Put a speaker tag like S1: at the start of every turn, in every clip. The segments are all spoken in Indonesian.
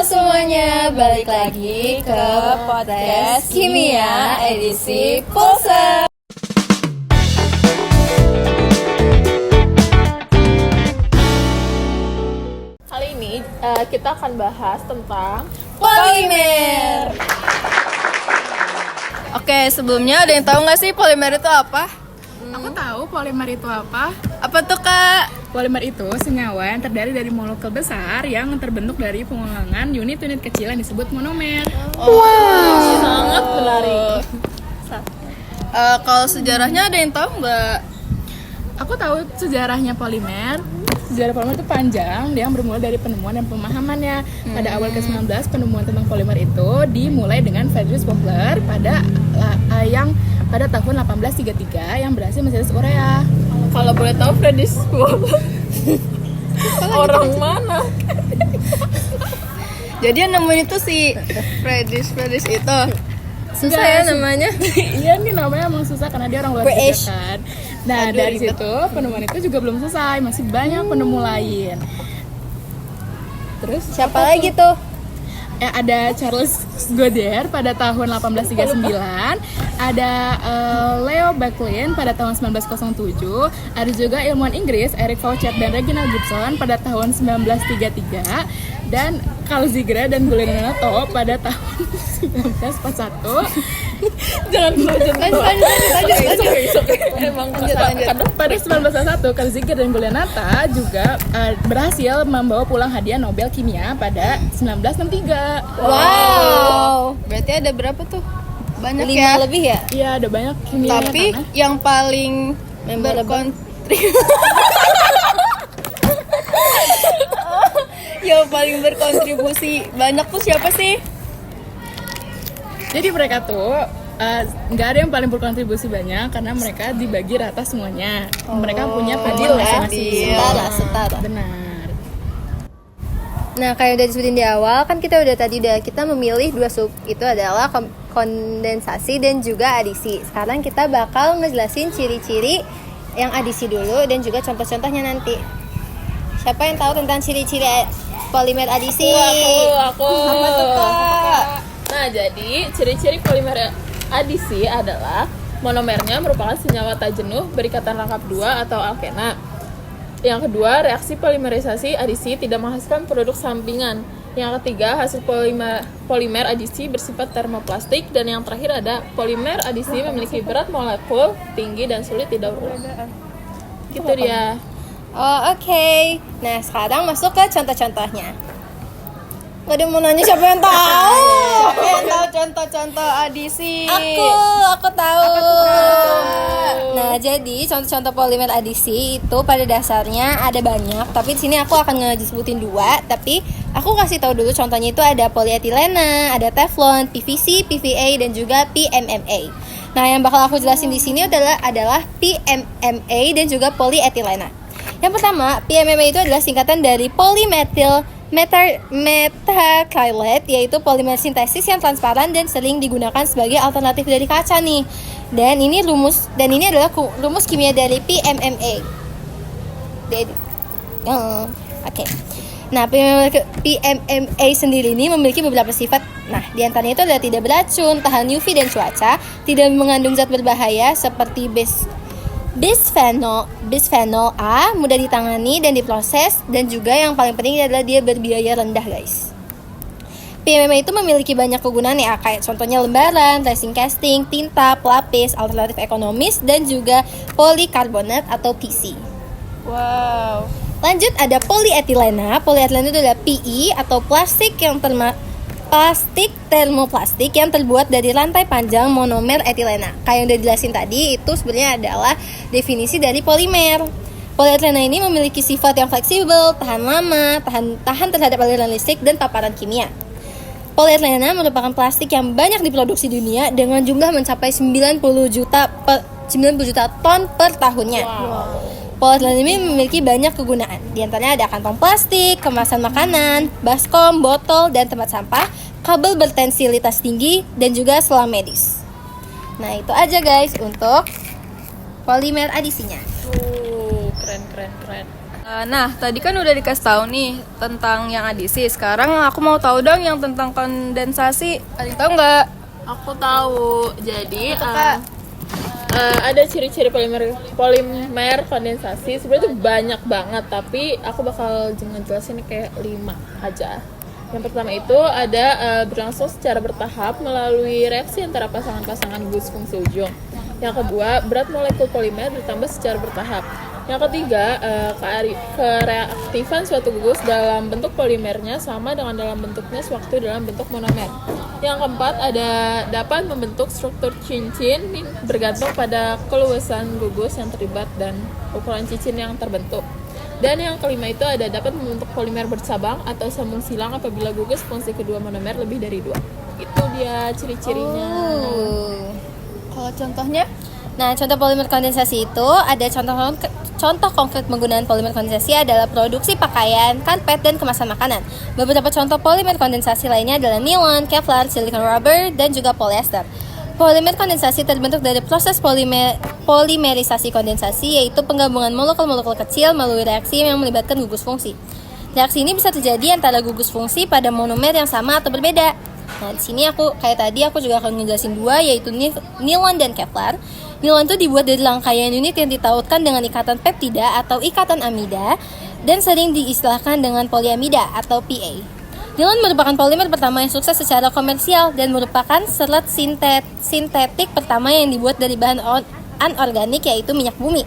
S1: Halo semuanya, balik lagi ke podcast Kimia edisi Pulsa.
S2: Kali ini kita akan bahas tentang
S1: Polimer. Oke, sebelumnya ada yang tahu nggak sih polimer itu apa?
S3: Aku tahu polimer itu apa.
S1: Apa tuh Kak?
S3: Polimer itu senyawa yang terdiri dari molekul besar yang terbentuk dari pengulangan unit-unit kecil yang disebut monomer.
S2: sangat menarik.
S1: Kalau sejarahnya ada yang tahu nggak?
S3: Aku tahu sejarahnya polimer. Sejarah polimer itu panjang, dia bermula dari penemuan dan pemahamannya. Pada awal ke-19, penemuan tentang polimer itu dimulai dengan Friedrich Vogler pada tahun 1833 yang berhasil mensintesis urea.
S2: Kalau boleh tahu Fredis orang mana?
S1: Jadi yang nemuin itu si Friedrich itu. Susah ya namanya.
S3: Iya nih namanya emang susah karena dia orang luar
S1: British.
S3: juga kan. Nah dari situ penemuan itu juga belum selesai, masih banyak penemu lain. Terus
S1: Siapa lagi tuh?
S3: ada Charles Goddard pada tahun 1839, ada Leo Backlund pada tahun 1907, ada juga ilmuwan Inggris Eric Faucett dan Reginald Gibson pada tahun 1933, dan Carl Ziegler dan Guglielmo pada tahun 1941.
S2: Jangan lanjut. Emang
S3: Pada 1901, Carl Ziegler dan Guglielmo juga berhasil membawa pulang hadiah Nobel Kimia pada 1963.
S1: Wow. Berarti ada berapa tuh? Banyak 5 ya? Lebih ya?
S3: Iya, ada banyak kimia.
S1: Tapi yang paling yang paling berkontribusi banyak tuh siapa sih?
S3: Jadi mereka tuh nggak ada yang paling berkontribusi banyak karena mereka dibagi rata semuanya. Mereka punya peran masing-masing.
S1: Setara.
S3: Benar.
S4: Nah, kayak udah disebutin di awal, kan kita memilih dua sub. Itu adalah kondensasi dan juga adisi. Sekarang kita bakal ngejelasin ciri-ciri yang adisi dulu dan juga contoh-contohnya nanti. Siapa yang tahu tentang ciri-ciri polimer adisi?
S2: Aku.
S1: Apa tuh, Kak?
S2: Nah, jadi ciri-ciri polimer adisi adalah monomernya merupakan senyawa tak jenuh berikatan rangkap 2 atau alkena. Yang kedua, reaksi polimerisasi adisi tidak menghasilkan produk sampingan. Yang ketiga, hasil polimer adisi bersifat termoplastik. Dan yang terakhir ada polimer adisi memiliki berat molekul tinggi dan sulit didaur ulang. Gitu dia.
S4: Oh, oke. Nah, sekarang masuk ke contoh-contohnya. Waduh, mau nanya siapa yang tahu?
S1: Siapa yang tahu contoh-contoh adisi?
S4: Aku tahu. Nah, jadi contoh-contoh polimer adisi itu pada dasarnya ada banyak, tapi di sini aku akan ngesebutin 2, tapi aku kasih tahu dulu contohnya itu ada polietilena, ada teflon, PVC, PVA dan juga PMMA. Nah, yang bakal aku jelasin di sini adalah PMMA dan juga polietilena. Yang pertama, PMMA itu adalah singkatan dari polymethyl methacrylate, yaitu polimer sintesis yang transparan dan sering digunakan sebagai alternatif dari kaca nih. Dan ini adalah rumus kimia dari PMMA. Oke. Nah, PMMA sendiri ini memiliki beberapa sifat. Nah, diantaranya itu adalah tidak beracun, tahan UV dan cuaca, tidak mengandung zat berbahaya seperti bisphenol A, mudah ditangani dan diproses, dan juga yang paling penting adalah dia berbiaya rendah, guys. PMMA itu memiliki banyak kegunaan ya, kayak contohnya lembaran, resin casting, tinta, pelapis, alternatif ekonomis, dan juga polikarbonat atau PC.
S1: Wow.
S4: Lanjut ada polietilena. Polietilena itu adalah PE atau plastik termoplastik yang terbuat dari rantai panjang monomer etilena. Kayak yang udah dijelasin tadi, itu sebenarnya adalah definisi dari polimer. Polietilena ini memiliki sifat yang fleksibel, tahan lama, tahan terhadap aliran listrik dan paparan kimia. Polietilena merupakan plastik yang banyak diproduksi di dunia dengan jumlah mencapai 90 juta ton per tahunnya. Polietilena ini memiliki banyak kegunaan. Di antaranya ada kantong plastik, kemasan makanan, baskom, botol, dan tempat sampah, kabel bertensilitas tinggi, dan juga selang medis. Nah, itu aja guys untuk polimer adisinya.
S2: Keren.
S1: Nah, tadi kan udah dikasih tahu nih tentang yang adisi. Sekarang aku mau tahu dong yang tentang kondensasi. Ada yang tahu nggak?
S2: Aku tahu. Jadi
S1: Kak.
S2: ada ciri-ciri polimer kondensasi. Sebenarnya tuh banyak banget, tapi aku bakal ngejelasin kayak 5 aja. Yang pertama itu ada berlangsung secara bertahap melalui reaksi antara pasangan-pasangan gugus fungsi ujung. Yang kedua, berat molekul polimer bertambah secara bertahap. Yang ketiga, kereaktifan suatu gugus dalam bentuk polimernya sama dengan dalam bentuknya sewaktu dalam bentuk monomer. Yang keempat, ada dapat membentuk struktur cincin bergantung pada keluasan gugus yang terlibat dan ukuran cincin yang terbentuk. Dan yang kelima itu ada dapat membentuk polimer bercabang atau sambung silang apabila gugus fungsi kedua monomer lebih dari 2. Itu dia ciri-cirinya.
S1: Kalau contohnya?
S4: Nah, contoh polimer kondensasi itu ada contoh konkret penggunaan polimer kondensasi adalah produksi pakaian, karpet, dan kemasan makanan. Beberapa contoh polimer kondensasi lainnya adalah nilon, kevlar, silicon rubber, dan juga polyester. Polimer kondensasi terbentuk dari proses polimerisasi kondensasi, yaitu penggabungan molekul-molekul kecil melalui reaksi yang melibatkan gugus fungsi. Reaksi ini bisa terjadi antara gugus fungsi pada monomer yang sama atau berbeda. Nah, di sini aku juga akan ngejelasin 2, yaitu nilon dan kevlar. Nilon itu dibuat dari rangkaian unit yang ditautkan dengan ikatan peptida atau ikatan amida dan sering diistilahkan dengan poliamida atau PA. Nilon merupakan polimer pertama yang sukses secara komersial dan merupakan serat sintetik pertama yang dibuat dari bahan anorganik, yaitu minyak bumi.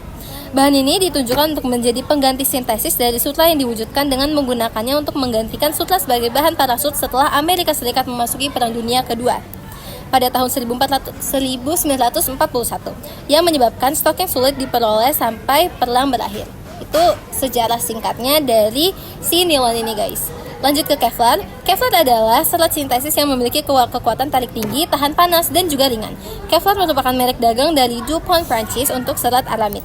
S4: Bahan ini ditujukan untuk menjadi pengganti sintesis dari sutra yang diwujudkan dengan menggunakannya untuk menggantikan sutra sebagai bahan parasut setelah Amerika Serikat memasuki Perang Dunia Kedua pada tahun 1941 yang menyebabkan stok yang sulit diperoleh sampai perang berakhir. Itu sejarah singkatnya dari si nilon ini, guys. Lanjut ke kevlar. Kevlar adalah serat sintesis yang memiliki kekuatan tarik tinggi, tahan panas, dan juga ringan. Kevlar merupakan merek dagang dari DuPont Prancis untuk serat aramid.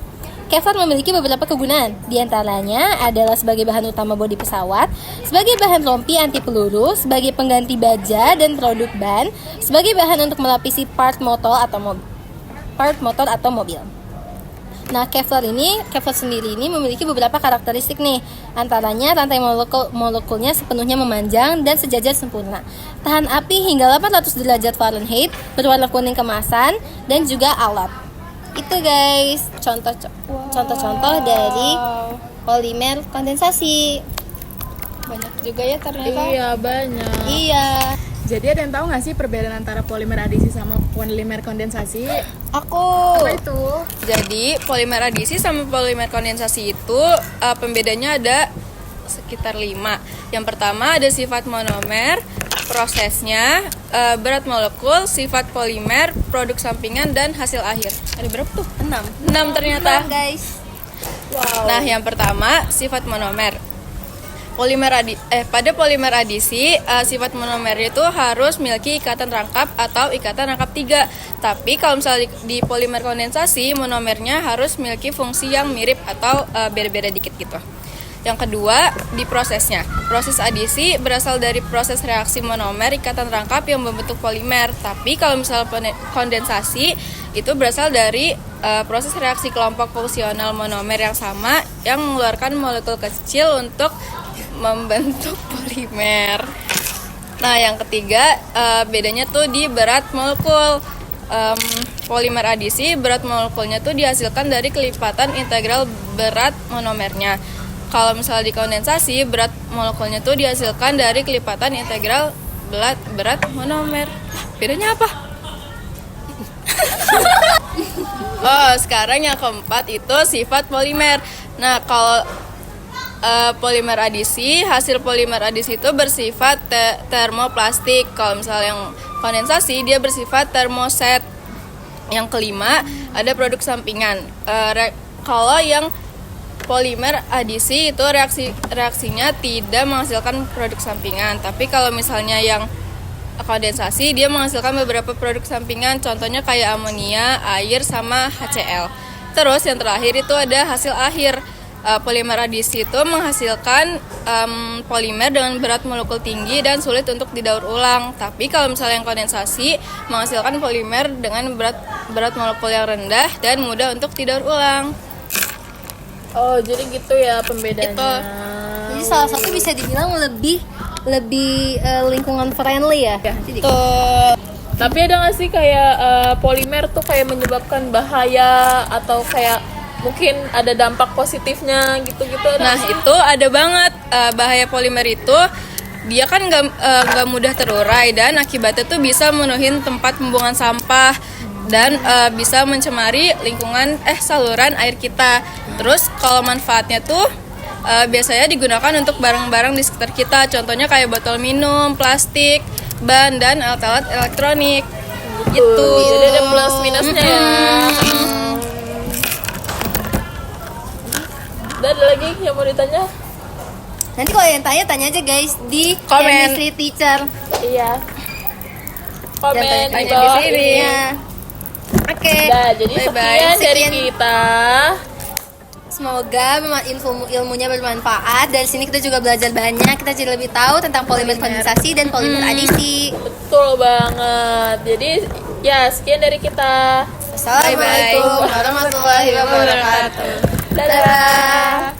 S4: Kevlar memiliki beberapa kegunaan, di antaranya adalah sebagai bahan utama bodi pesawat, sebagai bahan rompi anti peluru, sebagai pengganti baja dan produk ban, sebagai bahan untuk melapisi part motor atau mobil. Nah, Kevlar sendiri ini memiliki beberapa karakteristik nih, antaranya rantai molekulnya sepenuhnya memanjang dan sejajar sempurna, tahan api hingga 800 derajat Fahrenheit, berwarna kuning kemasan, dan juga alot. Itu guys, contoh-contoh dari polimer kondensasi.
S1: Banyak juga ya ternyata.
S2: Iya, banyak.
S4: Iya.
S3: Jadi ada yang tahu nggak sih perbedaan antara polimer adisi sama polimer kondensasi?
S1: Aku.
S3: Apa itu?
S1: Jadi polimer adisi sama polimer kondensasi itu pembedanya ada sekitar 5. Yang pertama ada sifat monomer, prosesnya, berat molekul, sifat polimer, produk sampingan, dan hasil akhir. Ada berapa tuh? 6 ternyata.
S4: Guys.
S2: Wow.
S1: Nah, yang pertama sifat monomer. Pada polimer adisi, sifat monomer itu harus memiliki ikatan rangkap atau ikatan rangkap 3. Tapi kalau misalnya di polimer kondensasi, monomernya harus memiliki fungsi yang mirip atau beda-beda dikit gitu. Yang kedua, di prosesnya. Proses adisi berasal dari proses reaksi monomer ikatan rangkap yang membentuk polimer. Tapi kalau misalnya kondensasi, itu berasal dari proses reaksi kelompok fungsional monomer yang sama yang mengeluarkan molekul kecil untuk membentuk polimer. Nah, yang ketiga, bedanya tuh di berat molekul. Polimer adisi, berat molekulnya tuh dihasilkan dari kelipatan integral berat monomernya. Kalau misalnya di kondensasi, berat molekulnya tuh dihasilkan dari kelipatan integral berat monomer. Bedanya apa? Oh, sekarang yang keempat itu sifat polimer. Nah, kalau polimer adisi, hasil polimer adisi itu bersifat termoplastik. Kalau misalnya yang kondensasi, dia bersifat termoset. Yang kelima, ada produk sampingan. Kalau yang polimer adisi itu reaksinya tidak menghasilkan produk sampingan. Tapi kalau misalnya yang kondensasi, dia menghasilkan beberapa produk sampingan. Contohnya kayak amonia, air, sama HCl. Terus yang terakhir itu ada hasil akhir. Polimer adisi itu menghasilkan polimer dengan berat molekul tinggi dan sulit untuk didaur ulang. Tapi kalau misalnya yang kondensasi menghasilkan polimer dengan berat molekul yang rendah dan mudah untuk didaur ulang.
S2: Oh, jadi gitu ya pembedanya.
S1: Itu.
S4: Jadi salah satu bisa dibilang lebih lingkungan friendly ya. Jadi
S1: Tuh.
S2: Tapi ada nggak sih kayak polimer tuh kayak menyebabkan bahaya atau kayak mungkin ada dampak positifnya gitu-gitu?
S1: Nah itu ada banget. Bahaya polimer itu dia kan nggak mudah terurai dan akibatnya tuh bisa menuhin tempat pembuangan sampah dan bisa mencemari lingkungan saluran air kita. Terus kalau manfaatnya tuh biasanya digunakan untuk barang-barang di sekitar kita. Contohnya kayak botol minum, plastik, ban dan alat-alat elektronik. Gitu.
S2: Jadi ada plus minusnya ya. Dan ada lagi yang mau ditanya?
S4: nanti kalau yang tanya aja guys di
S1: Komen.
S4: chemistry teacher.
S2: Iya. Komen di
S1: tanya
S2: bawah
S1: di sini.
S2: ini.
S4: Ya. Oke.
S2: Nah, jadi
S1: Bye-bye.
S2: sekian dari
S4: Sekian.
S2: kita.
S4: Semoga ilmunya bermanfaat. Dari sini kita juga belajar banyak. Kita jadi lebih tahu tentang polimer kondensasi dan polimer adisi.
S2: Betul banget. Jadi ya sekian dari kita.
S4: Assalamualaikum warahmatullahi wabarakatuh.
S2: Dadah.